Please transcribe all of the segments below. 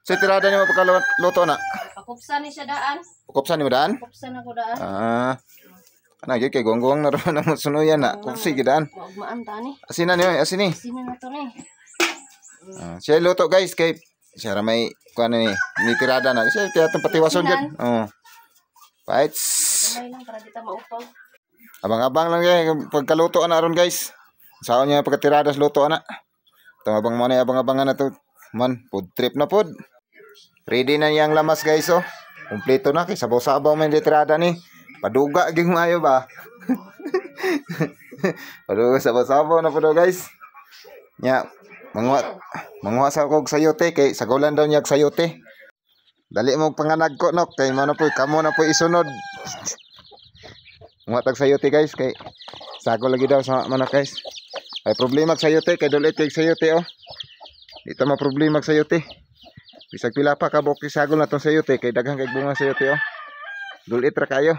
Sa tirada ni mo pagkaluto na. Pakupsan ni siya daan. Pakupsan ni mo daan? Pakupsan ako daan. Ano gyud kay gonggong na ron ang sunuyan na. Kupsi gidaan. Maugmaan ta ni. Asin na ni, asin ni. Sino na to ni? Siya luto guys kay siya ra may kuan ni tirada na. Siya tiyatong patiwason gyud. Bites. Gamay lang para di ta maupaw. Abang-abang lang kay pagkaluto na ron guys. Saon niya pagkatiradas luto na. Tumabang mo na abang-abangan na to. Man, food trip na pod. Ready na niyang lamas guys oh. Kompleto na kay sabaw-sabaw man tirada ni. Paduga gyud maayo ba. Paduga sabaw-sabaw na pod guys. Nya manguha sa kog sayote kay sagulan daw niya sayote. Dali mo panganag ko nok kay mano po kamo na po isunod. Manguha tag sayote guys kay sago lagi daw sa manok guys. Ay problema sayote kay dulit kay sayote oh. Di ta ma problema sayote. Bisag pila pa ka bok sagol na tong sayote kay daghang kay bunga sayote oh. Dulit ra kayo.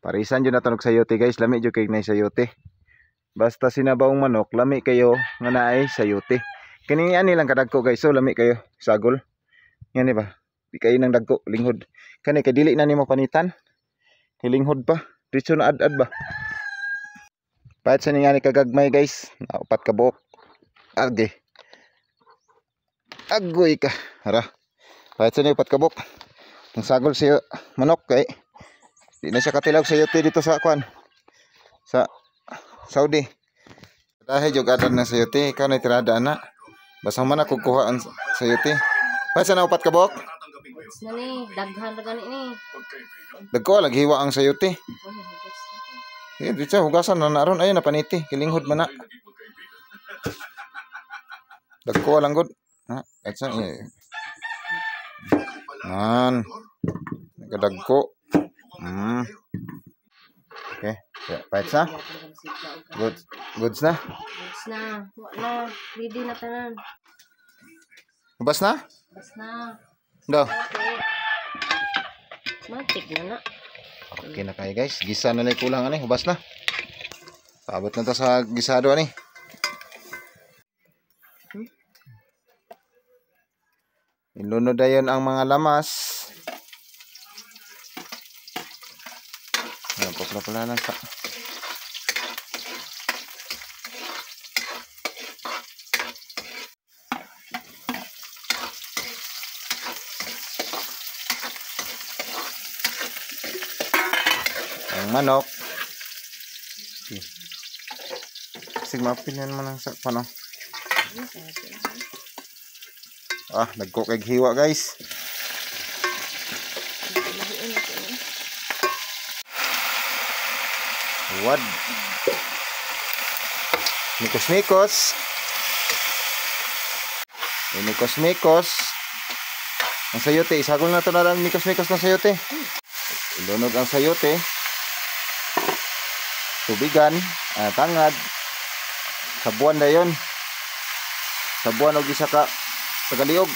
Parisan jud na tanog sayote guys, lami jud kay nay sayote. Basta sinabawong manok, lami kayo nga naay sayote. Kani ani lang kadagko guys, so lami kayo sagol. Yan ba? Di kayo nang dagko linghod. Kani kay dili na nimo panitan. Kay linghod pa. Diretso na ad-ad ba. Pahit sa ni kagagmay guys, upat ka buok. Age. Agoy ka. Hara. Pahit sa ni upat ka buok. Ang sagol siya manok kay di na siya katilaw sa yote dito sa kwan. Sa Saudi. Dahil jogadan na sa yote, ikaw na tirada na. Basta man ako kuha ang sa yote. Pahit sa na upat ka buok. Na ni, daghan ra gani ni. Dagko lagi hiwa ang sa yote. Dito hugasan na naron ayun na paniti, kilinghod man na. Dagko lang gud. Etsa Man. Nagdagko. Okay. Pahit sa? Goods na? Goods na. Wala. Ready na tanan. Bas na? Bas na. Do. Okay. Matik na na. Okay na kayo guys. Gisa na lang kulang ani. Hubas na. Paabot na to sa gisado ani. Ilunod na yun ang mga lamas. Ayan, pala lang sa... Ang manok. Sige, mapinan mo ng sa... Paano? Nagko kay hiwa guys. Wad. Mikos-mikos. Mikos-mikos. Ang sayote, isagol na ito na lang mikos-mikos ng sayote. Ilunod ang sayote. Tubigan, tangad. Sabuan na yun. Sabuan o gisa ka tagaliog.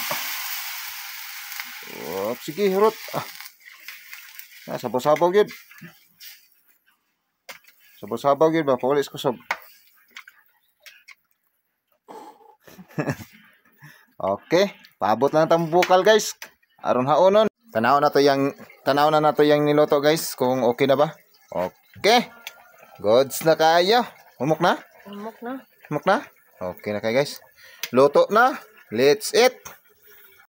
Sige, hirot. Sabaw-sabaw yun. Sabaw-sabaw yun ba? Paulis ko sab. Okay. Paabot lang itong bukal guys. Aron haonon. Tanaw na to yung niloto guys. Kung okay na ba? Okay. Goods na kayo. Humok na? Humok na. Humok na? Okay na kayo guys. Luto na. Let's eat.